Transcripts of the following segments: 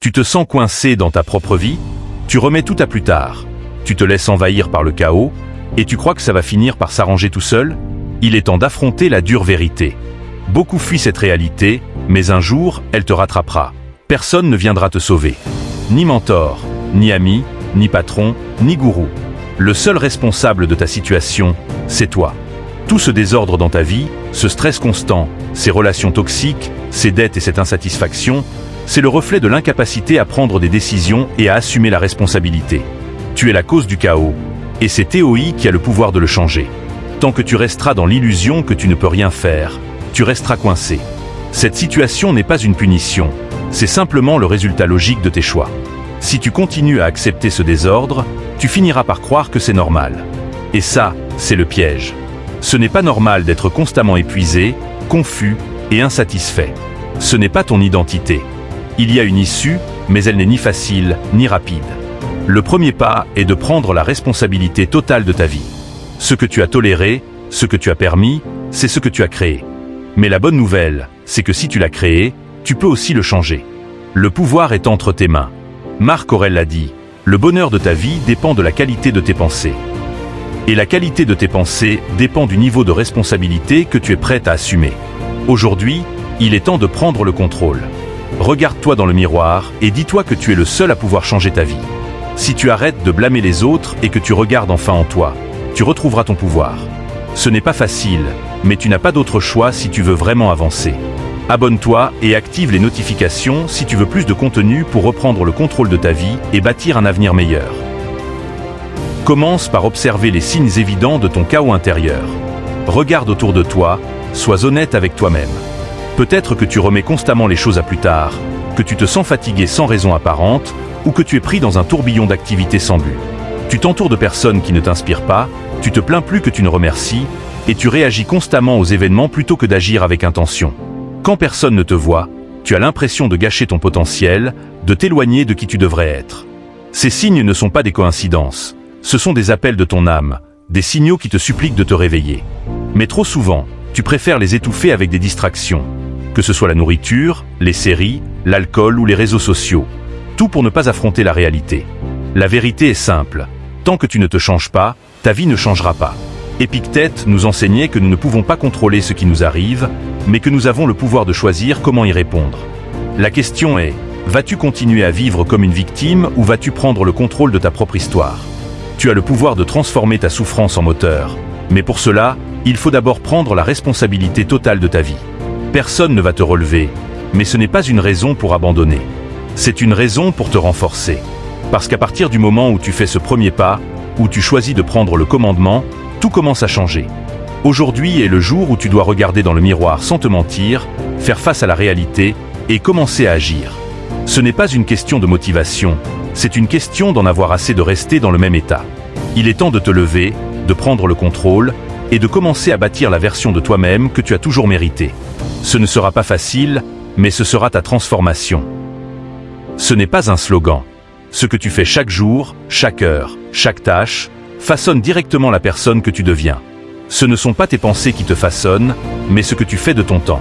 Tu te sens coincé dans ta propre vie, tu remets tout à plus tard. Tu te laisses envahir par le chaos, et tu crois que ça va finir par s'arranger tout seul? Il est temps d'affronter la dure vérité. Beaucoup fuient cette réalité, mais un jour, elle te rattrapera. Personne ne viendra te sauver. Ni mentor, ni ami, ni patron, ni gourou. Le seul responsable de ta situation, c'est toi. Tout ce désordre dans ta vie, ce stress constant, ces relations toxiques, ces dettes et cette insatisfaction, c'est le reflet de l'incapacité à prendre des décisions et à assumer la responsabilité. Tu es la cause du chaos, et c'est TOI qui a le pouvoir de le changer. Tant que tu resteras dans l'illusion que tu ne peux rien faire, tu resteras coincé. Cette situation n'est pas une punition, c'est simplement le résultat logique de tes choix. Si tu continues à accepter ce désordre, tu finiras par croire que c'est normal. Et ça, c'est le piège. Ce n'est pas normal d'être constamment épuisé, confus et insatisfait. Ce n'est pas ton identité. Il y a une issue, mais elle n'est ni facile, ni rapide. Le premier pas est de prendre la responsabilité totale de ta vie. Ce que tu as toléré, ce que tu as permis, c'est ce que tu as créé. Mais la bonne nouvelle, c'est que si tu l'as créé, tu peux aussi le changer. Le pouvoir est entre tes mains. Marc Aurèle l'a dit, le bonheur de ta vie dépend de la qualité de tes pensées. Et la qualité de tes pensées dépend du niveau de responsabilité que tu es prêt à assumer. Aujourd'hui, il est temps de prendre le contrôle. Regarde-toi dans le miroir et dis-toi que tu es le seul à pouvoir changer ta vie. Si tu arrêtes de blâmer les autres et que tu regardes enfin en toi, tu retrouveras ton pouvoir. Ce n'est pas facile, mais tu n'as pas d'autre choix si tu veux vraiment avancer. Abonne-toi et active les notifications si tu veux plus de contenu pour reprendre le contrôle de ta vie et bâtir un avenir meilleur. Commence par observer les signes évidents de ton chaos intérieur. Regarde autour de toi, sois honnête avec toi-même. Peut-être que tu remets constamment les choses à plus tard, que tu te sens fatigué sans raison apparente, ou que tu es pris dans un tourbillon d'activités sans but. Tu t'entoures de personnes qui ne t'inspirent pas, tu te plains plus que tu ne remercies, et tu réagis constamment aux événements plutôt que d'agir avec intention. Quand personne ne te voit, tu as l'impression de gâcher ton potentiel, de t'éloigner de qui tu devrais être. Ces signes ne sont pas des coïncidences, ce sont des appels de ton âme, des signaux qui te suppliquent de te réveiller. Mais trop souvent, tu préfères les étouffer avec des distractions. Que ce soit la nourriture, les séries, l'alcool ou les réseaux sociaux. Tout pour ne pas affronter la réalité. La vérité est simple. Tant que tu ne te changes pas, ta vie ne changera pas. Épictète nous enseignait que nous ne pouvons pas contrôler ce qui nous arrive, mais que nous avons le pouvoir de choisir comment y répondre. La question est, vas-tu continuer à vivre comme une victime ou vas-tu prendre le contrôle de ta propre histoire? Tu as le pouvoir de transformer ta souffrance en moteur. Mais pour cela, il faut d'abord prendre la responsabilité totale de ta vie. Personne ne va te relever, mais ce n'est pas une raison pour abandonner. C'est une raison pour te renforcer. Parce qu'à partir du moment où tu fais ce premier pas, où tu choisis de prendre le commandement, tout commence à changer. Aujourd'hui est le jour où tu dois regarder dans le miroir sans te mentir, faire face à la réalité et commencer à agir. Ce n'est pas une question de motivation, c'est une question d'en avoir assez de rester dans le même état. Il est temps de te lever, de prendre le contrôle et de commencer à bâtir la version de toi-même que tu as toujours méritée. Ce ne sera pas facile, mais ce sera ta transformation. Ce n'est pas un slogan. Ce que tu fais chaque jour, chaque heure, chaque tâche, façonne directement la personne que tu deviens. Ce ne sont pas tes pensées qui te façonnent, mais ce que tu fais de ton temps.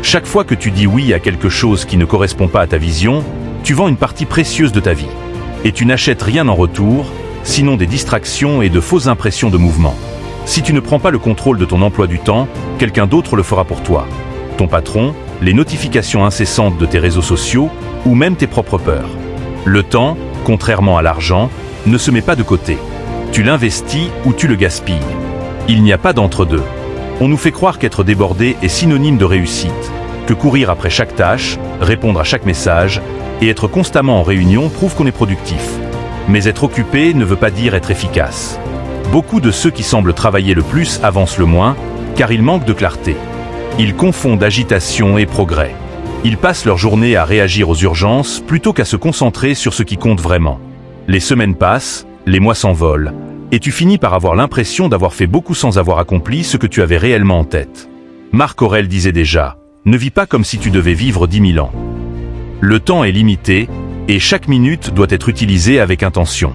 Chaque fois que tu dis oui à quelque chose qui ne correspond pas à ta vision, tu vends une partie précieuse de ta vie. Et tu n'achètes rien en retour, sinon des distractions et de fausses impressions de mouvement. Si tu ne prends pas le contrôle de ton emploi du temps, quelqu'un d'autre le fera pour toi. Ton patron, les notifications incessantes de tes réseaux sociaux, ou même tes propres peurs. Le temps, contrairement à l'argent, ne se met pas de côté. Tu l'investis ou tu le gaspilles. Il n'y a pas d'entre-deux. On nous fait croire qu'être débordé est synonyme de réussite, que courir après chaque tâche, répondre à chaque message et être constamment en réunion prouve qu'on est productif. Mais être occupé ne veut pas dire être efficace. Beaucoup de ceux qui semblent travailler le plus avancent le moins, car ils manquent de clarté. Ils confondent agitation et progrès. Ils passent leur journée à réagir aux urgences plutôt qu'à se concentrer sur ce qui compte vraiment. Les semaines passent, les mois s'envolent, et tu finis par avoir l'impression d'avoir fait beaucoup sans avoir accompli ce que tu avais réellement en tête. Marc Aurèle disait déjà, ne vis pas comme si tu devais vivre 10 000 ans. Le temps est limité, et chaque minute doit être utilisée avec intention.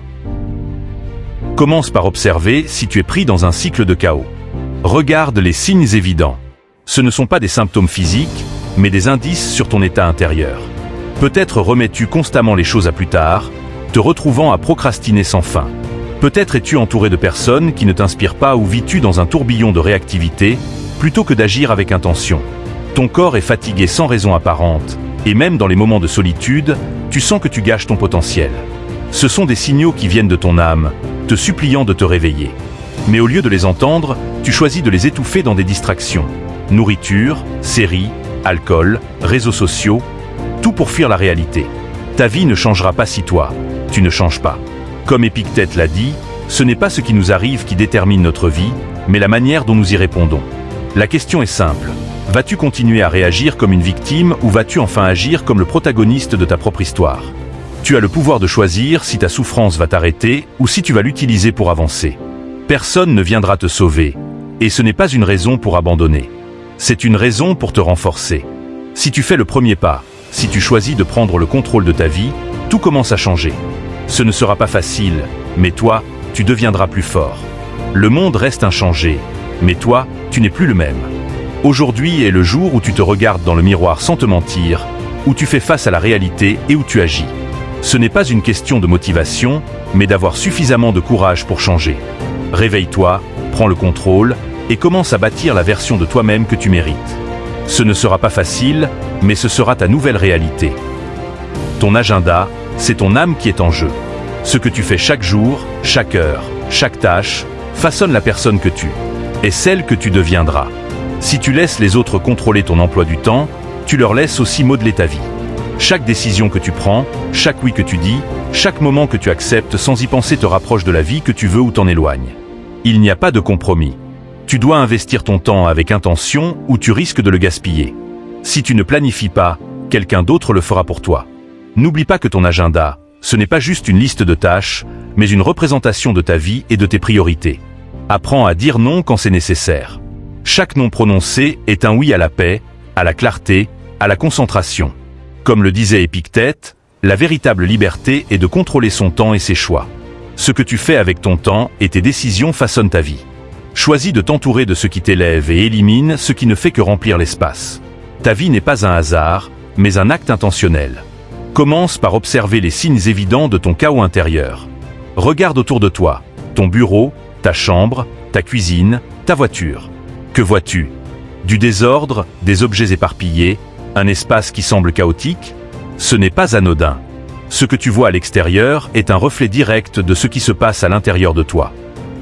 Commence par observer si tu es pris dans un cycle de chaos. Regarde les signes évidents. Ce ne sont pas des symptômes physiques, mais des indices sur ton état intérieur. Peut-être remets-tu constamment les choses à plus tard, te retrouvant à procrastiner sans fin. Peut-être es-tu entouré de personnes qui ne t'inspirent pas ou vis-tu dans un tourbillon de réactivité, plutôt que d'agir avec intention. Ton corps est fatigué sans raison apparente, et même dans les moments de solitude, tu sens que tu gâches ton potentiel. Ce sont des signaux qui viennent de ton âme, te suppliant de te réveiller. Mais au lieu de les entendre, tu choisis de les étouffer dans des distractions. Nourriture, séries, alcool, réseaux sociaux, tout pour fuir la réalité. Ta vie ne changera pas si toi, tu ne changes pas. Comme Épictète l'a dit, ce n'est pas ce qui nous arrive qui détermine notre vie, mais la manière dont nous y répondons. La question est simple. Vas-tu continuer à réagir comme une victime ou vas-tu enfin agir comme le protagoniste de ta propre histoire? Tu as le pouvoir de choisir si ta souffrance va t'arrêter ou si tu vas l'utiliser pour avancer. Personne ne viendra te sauver, et ce n'est pas une raison pour abandonner. C'est une raison pour te renforcer. Si tu fais le premier pas, si tu choisis de prendre le contrôle de ta vie, tout commence à changer. Ce ne sera pas facile, mais toi, tu deviendras plus fort. Le monde reste inchangé, mais toi, tu n'es plus le même. Aujourd'hui est le jour où tu te regardes dans le miroir sans te mentir, où tu fais face à la réalité et où tu agis. Ce n'est pas une question de motivation, mais d'avoir suffisamment de courage pour changer. Réveille-toi, prends le contrôle et commence à bâtir la version de toi-même que tu mérites. Ce ne sera pas facile, mais ce sera ta nouvelle réalité. Ton agenda, c'est ton âme qui est en jeu. Ce que tu fais chaque jour, chaque heure, chaque tâche, façonne la personne que tu es, celle que tu deviendras. Si tu laisses les autres contrôler ton emploi du temps, tu leur laisses aussi modeler ta vie. Chaque décision que tu prends, chaque oui que tu dis, chaque moment que tu acceptes sans y penser te rapproche de la vie que tu veux ou t'en éloigne. Il n'y a pas de compromis. Tu dois investir ton temps avec intention ou tu risques de le gaspiller. Si tu ne planifies pas, quelqu'un d'autre le fera pour toi. N'oublie pas que ton agenda, ce n'est pas juste une liste de tâches, mais une représentation de ta vie et de tes priorités. Apprends à dire non quand c'est nécessaire. Chaque non prononcé est un oui à la paix, à la clarté, à la concentration. Comme le disait Épictète, la véritable liberté est de contrôler son temps et ses choix. Ce que tu fais avec ton temps et tes décisions façonnent ta vie. Choisis de t'entourer de ce qui t'élève et élimine ce qui ne fait que remplir l'espace. Ta vie n'est pas un hasard, mais un acte intentionnel. Commence par observer les signes évidents de ton chaos intérieur. Regarde autour de toi, ton bureau, ta chambre, ta cuisine, ta voiture. Que vois-tu? Du désordre, des objets éparpillés, un espace qui semble chaotique? Ce n'est pas anodin. Ce que tu vois à l'extérieur est un reflet direct de ce qui se passe à l'intérieur de toi.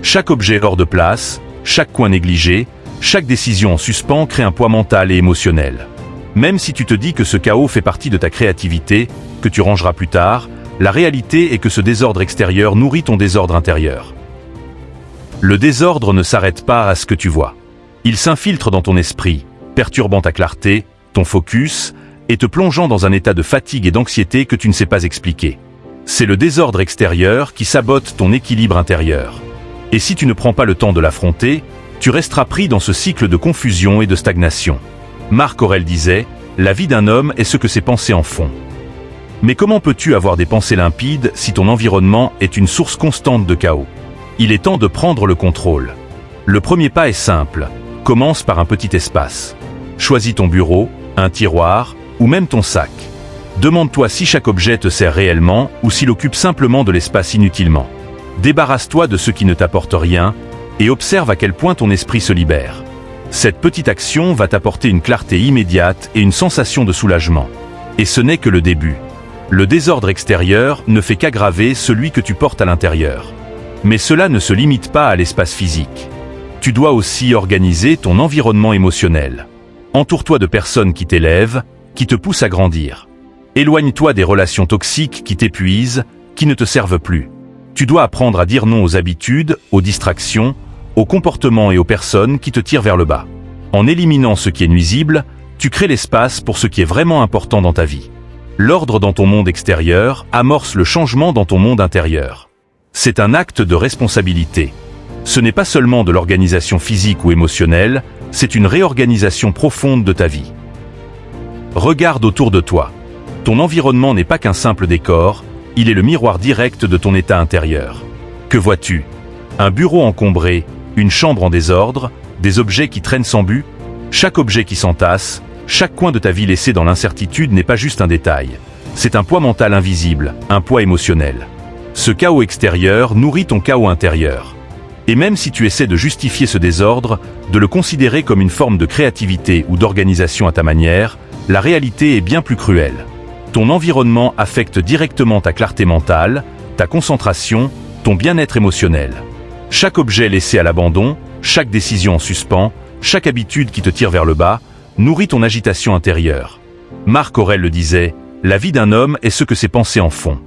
Chaque objet hors de place, chaque coin négligé, chaque décision en suspens crée un poids mental et émotionnel. Même si tu te dis que ce chaos fait partie de ta créativité, que tu rangeras plus tard, la réalité est que ce désordre extérieur nourrit ton désordre intérieur. Le désordre ne s'arrête pas à ce que tu vois. Il s'infiltre dans ton esprit, perturbant ta clarté, ton focus, et te plongeant dans un état de fatigue et d'anxiété que tu ne sais pas expliquer. C'est le désordre extérieur qui sabote ton équilibre intérieur. Et si tu ne prends pas le temps de l'affronter, tu resteras pris dans ce cycle de confusion et de stagnation. Marc Aurèle disait « La vie d'un homme est ce que ses pensées en font ». Mais comment peux-tu avoir des pensées limpides si ton environnement est une source constante de chaos? Il est temps de prendre le contrôle. Le premier pas est simple. Commence par un petit espace. Choisis ton bureau, un tiroir ou même ton sac. Demande-toi si chaque objet te sert réellement ou s'il occupe simplement de l'espace inutilement. Débarrasse-toi de ce qui ne t'apporte rien et observe à quel point ton esprit se libère. Cette petite action va t'apporter une clarté immédiate et une sensation de soulagement. Et ce n'est que le début. Le désordre extérieur ne fait qu'aggraver celui que tu portes à l'intérieur. Mais cela ne se limite pas à l'espace physique. Tu dois aussi organiser ton environnement émotionnel. Entoure-toi de personnes qui t'élèvent, qui te poussent à grandir. Éloigne-toi des relations toxiques qui t'épuisent, qui ne te servent plus. Tu dois apprendre à dire non aux habitudes, aux distractions, aux comportements et aux personnes qui te tirent vers le bas. En éliminant ce qui est nuisible, tu crées l'espace pour ce qui est vraiment important dans ta vie. L'ordre dans ton monde extérieur amorce le changement dans ton monde intérieur. C'est un acte de responsabilité. Ce n'est pas seulement de l'organisation physique ou émotionnelle, c'est une réorganisation profonde de ta vie. Regarde autour de toi. Ton environnement n'est pas qu'un simple décor, il est le miroir direct de ton état intérieur. Que vois-tu? Un bureau encombré, une chambre en désordre, des objets qui traînent sans but? Chaque objet qui s'entasse, chaque coin de ta vie laissé dans l'incertitude n'est pas juste un détail. C'est un poids mental invisible, un poids émotionnel. Ce chaos extérieur nourrit ton chaos intérieur. Et même si tu essaies de justifier ce désordre, de le considérer comme une forme de créativité ou d'organisation à ta manière, la réalité est bien plus cruelle. Ton environnement affecte directement ta clarté mentale, ta concentration, ton bien-être émotionnel. Chaque objet laissé à l'abandon, chaque décision en suspens, chaque habitude qui te tire vers le bas, nourrit ton agitation intérieure. Marc Aurèle le disait, « La vie d'un homme est ce que ses pensées en font ».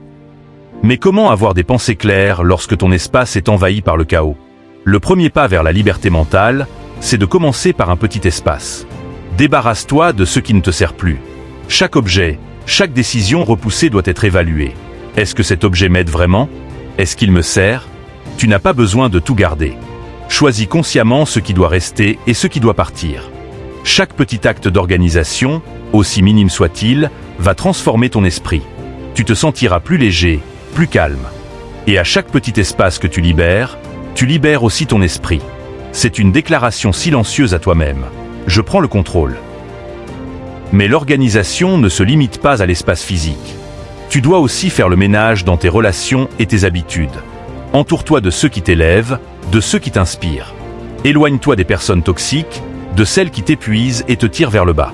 Mais comment avoir des pensées claires lorsque ton espace est envahi par le chaos? Le premier pas vers la liberté mentale, c'est de commencer par un petit espace. Débarrasse-toi de ce qui ne te sert plus. Chaque objet, chaque décision repoussée doit être évaluée. Est-ce que cet objet m'aide vraiment? Est-ce qu'il me sert? Tu n'as pas besoin de tout garder. Choisis consciemment ce qui doit rester et ce qui doit partir. Chaque petit acte d'organisation, aussi minime soit-il, va transformer ton esprit. Tu te sentiras plus léger, plus calme. Et à chaque petit espace que tu libères aussi ton esprit. C'est une déclaration silencieuse à toi-même. Je prends le contrôle. Mais l'organisation ne se limite pas à l'espace physique. Tu dois aussi faire le ménage dans tes relations et tes habitudes. Entoure-toi de ceux qui t'élèvent, de ceux qui t'inspirent. Éloigne-toi des personnes toxiques, de celles qui t'épuisent et te tirent vers le bas.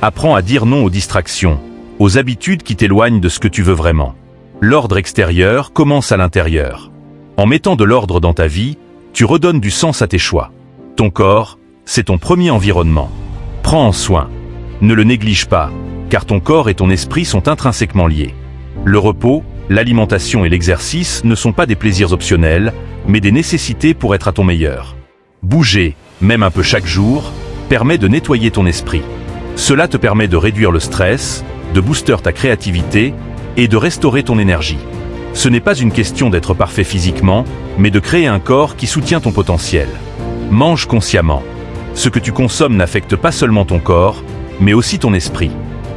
Apprends à dire non aux distractions, aux habitudes qui t'éloignent de ce que tu veux vraiment. L'ordre extérieur commence à l'intérieur. En mettant de l'ordre dans ta vie, tu redonnes du sens à tes choix. Ton corps, c'est ton premier environnement. Prends en soin. Ne le néglige pas, car ton corps et ton esprit sont intrinsèquement liés. Le repos, l'alimentation et l'exercice ne sont pas des plaisirs optionnels, mais des nécessités pour être à ton meilleur. Bouger, même un peu chaque jour, permet de nettoyer ton esprit. Cela te permet de réduire le stress, de booster ta créativité et de restaurer ton énergie. Ce n'est pas une question d'être parfait physiquement, mais de créer un corps qui soutient ton potentiel. Mange consciemment. Ce que tu consommes n'affecte pas seulement ton corps, mais aussi ton esprit.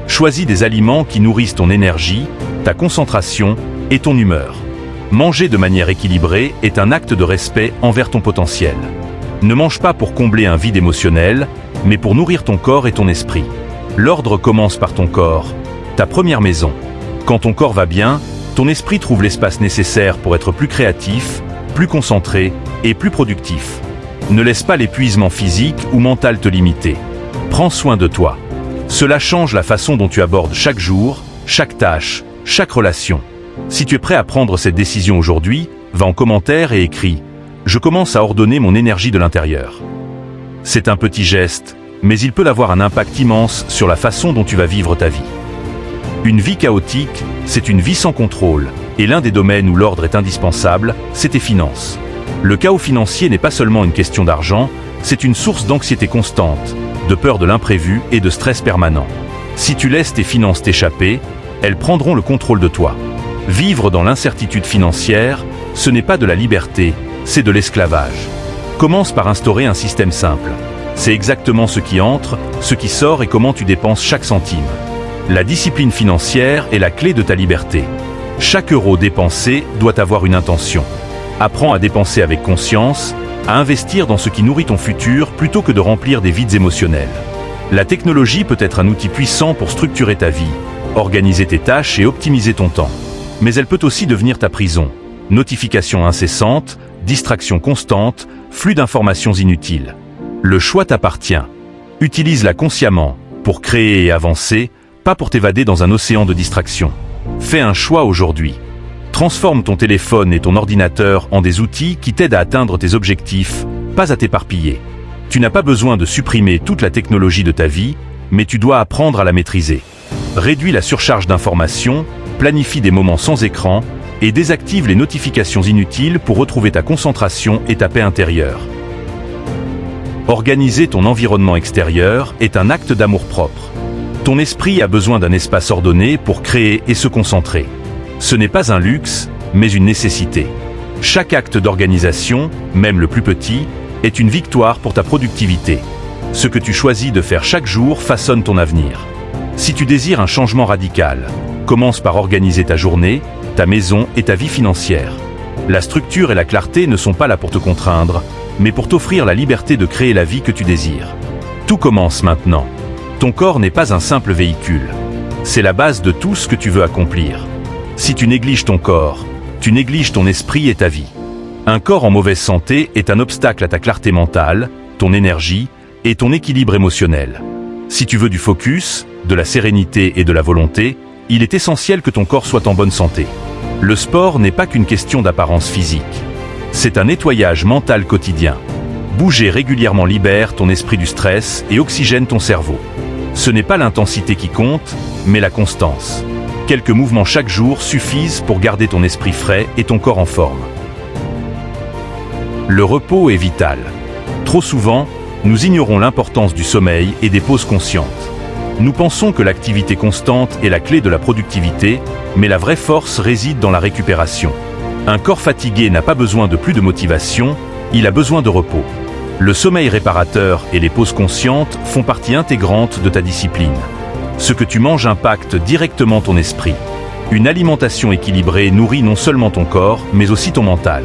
Choisis des aliments qui nourrissent ton énergie, ta concentration et ton humeur. Manger de manière équilibrée est un acte de respect envers ton potentiel. Ne mange pas pour combler un vide émotionnel, mais pour nourrir ton corps et ton esprit. L'ordre commence par ton corps, ta première maison. Quand ton corps va bien, ton esprit trouve l'espace nécessaire pour être plus créatif, plus concentré et plus productif. Ne laisse pas l'épuisement physique ou mental te limiter. Prends soin de toi. Cela change la façon dont tu abordes chaque jour, chaque tâche, chaque relation. Si tu es prêt à prendre cette décision aujourd'hui, va en commentaire et écris « Je commence à ordonner mon énergie de l'intérieur ». C'est un petit geste, mais il peut avoir un impact immense sur la façon dont tu vas vivre ta vie. Une vie chaotique, c'est une vie sans contrôle, et l'un des domaines où l'ordre est indispensable, c'est tes finances. Le chaos financier n'est pas seulement une question d'argent, c'est une source d'anxiété constante, de peur de l'imprévu et de stress permanent. Si tu laisses tes finances t'échapper, elles prendront le contrôle de toi. Vivre dans l'incertitude financière, ce n'est pas de la liberté, c'est de l'esclavage. Commence par instaurer un système simple. C'est exactement ce qui entre, ce qui sort et comment tu dépenses chaque centime. La discipline financière est la clé de ta liberté. Chaque euro dépensé doit avoir une intention. Apprends à dépenser avec conscience, à investir dans ce qui nourrit ton futur plutôt que de remplir des vides émotionnels. La technologie peut être un outil puissant pour structurer ta vie, organiser tes tâches et optimiser ton temps. Mais elle peut aussi devenir ta prison. Notifications incessantes, distractions constantes, flux d'informations inutiles. Le choix t'appartient. Utilise-la consciemment pour créer et avancer, pas pour t'évader dans un océan de distractions. Fais un choix aujourd'hui. Transforme ton téléphone et ton ordinateur en des outils qui t'aident à atteindre tes objectifs, pas à t'éparpiller. Tu n'as pas besoin de supprimer toute la technologie de ta vie, mais tu dois apprendre à la maîtriser. Réduis la surcharge d'informations, planifie des moments sans écran et désactive les notifications inutiles pour retrouver ta concentration et ta paix intérieure. Organiser ton environnement extérieur est un acte d'amour-propre. Ton esprit a besoin d'un espace ordonné pour créer et se concentrer. Ce n'est pas un luxe, mais une nécessité. Chaque acte d'organisation, même le plus petit, est une victoire pour ta productivité. Ce que tu choisis de faire chaque jour façonne ton avenir. Si tu désires un changement radical, commence par organiser ta journée, ta maison et ta vie financière. La structure et la clarté ne sont pas là pour te contraindre, mais pour t'offrir la liberté de créer la vie que tu désires. Tout commence maintenant. Ton corps n'est pas un simple véhicule. C'est la base de tout ce que tu veux accomplir. Si tu négliges ton corps, tu négliges ton esprit et ta vie. Un corps en mauvaise santé est un obstacle à ta clarté mentale, ton énergie et ton équilibre émotionnel. Si tu veux du focus, de la sérénité et de la volonté, il est essentiel que ton corps soit en bonne santé. Le sport n'est pas qu'une question d'apparence physique. C'est un nettoyage mental quotidien. Bouger régulièrement libère ton esprit du stress et oxygène ton cerveau. Ce n'est pas l'intensité qui compte, mais la constance. Quelques mouvements chaque jour suffisent pour garder ton esprit frais et ton corps en forme. Le repos est vital. Trop souvent, nous ignorons l'importance du sommeil et des pauses conscientes. Nous pensons que l'activité constante est la clé de la productivité, mais la vraie force réside dans la récupération. Un corps fatigué n'a pas besoin de plus de motivation, il a besoin de repos. Le sommeil réparateur et les pauses conscientes font partie intégrante de ta discipline. Ce que tu manges impacte directement ton esprit. Une alimentation équilibrée nourrit non seulement ton corps, mais aussi ton mental.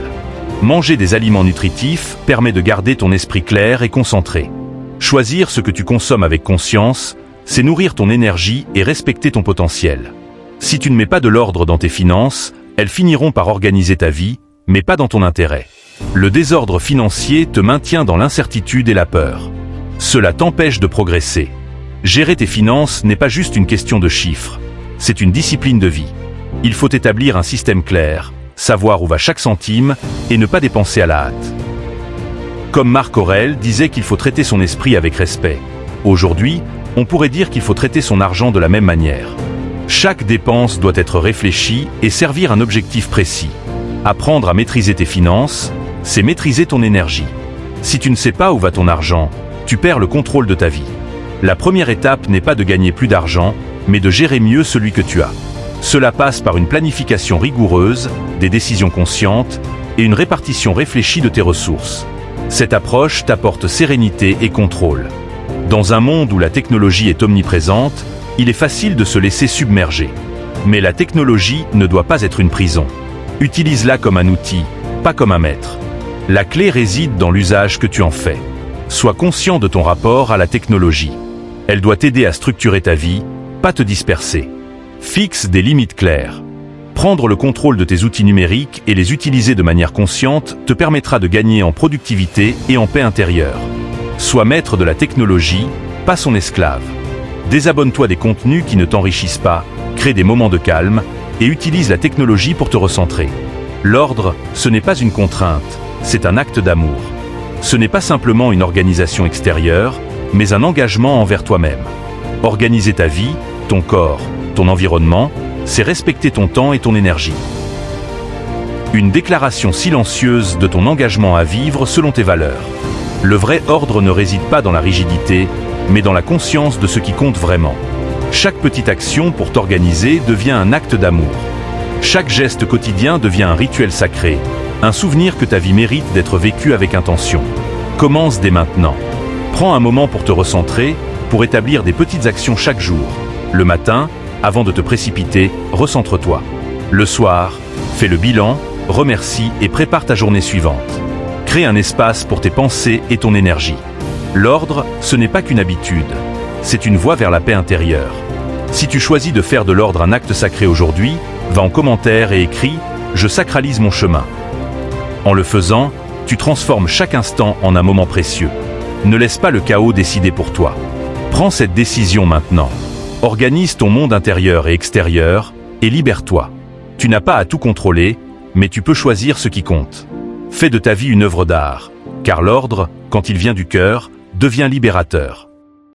Manger des aliments nutritifs permet de garder ton esprit clair et concentré. Choisir ce que tu consommes avec conscience, c'est nourrir ton énergie et respecter ton potentiel. Si tu ne mets pas de l'ordre dans tes finances, elles finiront par organiser ta vie, mais pas dans ton intérêt. Le désordre financier te maintient dans l'incertitude et la peur. Cela t'empêche de progresser. Gérer tes finances n'est pas juste une question de chiffres, c'est une discipline de vie. Il faut établir un système clair, savoir où va chaque centime et ne pas dépenser à la hâte. Comme Marc Aurèle disait qu'il faut traiter son esprit avec respect. Aujourd'hui, on pourrait dire qu'il faut traiter son argent de la même manière. Chaque dépense doit être réfléchie et servir un objectif précis. Apprendre à maîtriser tes finances, c'est maîtriser ton énergie. Si tu ne sais pas où va ton argent, tu perds le contrôle de ta vie. La première étape n'est pas de gagner plus d'argent, mais de gérer mieux celui que tu as. Cela passe par une planification rigoureuse, des décisions conscientes et une répartition réfléchie de tes ressources. Cette approche t'apporte sérénité et contrôle. Dans un monde où la technologie est omniprésente, il est facile de se laisser submerger. Mais la technologie ne doit pas être une prison. Utilise-la comme un outil, pas comme un maître. La clé réside dans l'usage que tu en fais. Sois conscient de ton rapport à la technologie. Elle doit t'aider à structurer ta vie, pas te disperser. Fixe des limites claires. Prendre le contrôle de tes outils numériques et les utiliser de manière consciente te permettra de gagner en productivité et en paix intérieure. Sois maître de la technologie, pas son esclave. Désabonne-toi des contenus qui ne t'enrichissent pas, crée des moments de calme et utilise la technologie pour te recentrer. L'ordre, ce n'est pas une contrainte, c'est un acte d'amour. Ce n'est pas simplement une organisation extérieure, mais un engagement envers toi-même. Organiser ta vie, ton corps, ton environnement, c'est respecter ton temps et ton énergie. Une déclaration silencieuse de ton engagement à vivre selon tes valeurs. Le vrai ordre ne réside pas dans la rigidité, mais dans la conscience de ce qui compte vraiment. Chaque petite action pour t'organiser devient un acte d'amour. Chaque geste quotidien devient un rituel sacré, un souvenir que ta vie mérite d'être vécue avec intention. Commence dès maintenant. Prends un moment pour te recentrer, pour établir des petites actions chaque jour. Le matin, avant de te précipiter, recentre-toi. Le soir, fais le bilan, remercie et prépare ta journée suivante. Crée un espace pour tes pensées et ton énergie. L'ordre, ce n'est pas qu'une habitude, c'est une voie vers la paix intérieure. Si tu choisis de faire de l'ordre un acte sacré aujourd'hui, va en commentaire et écris « Je sacralise mon chemin ». En le faisant, tu transformes chaque instant en un moment précieux. Ne laisse pas le chaos décider pour toi. Prends cette décision maintenant. Organise ton monde intérieur et extérieur et libère-toi. Tu n'as pas à tout contrôler, mais tu peux choisir ce qui compte. Fais de ta vie une œuvre d'art, car l'ordre, quand il vient du cœur, devient libérateur.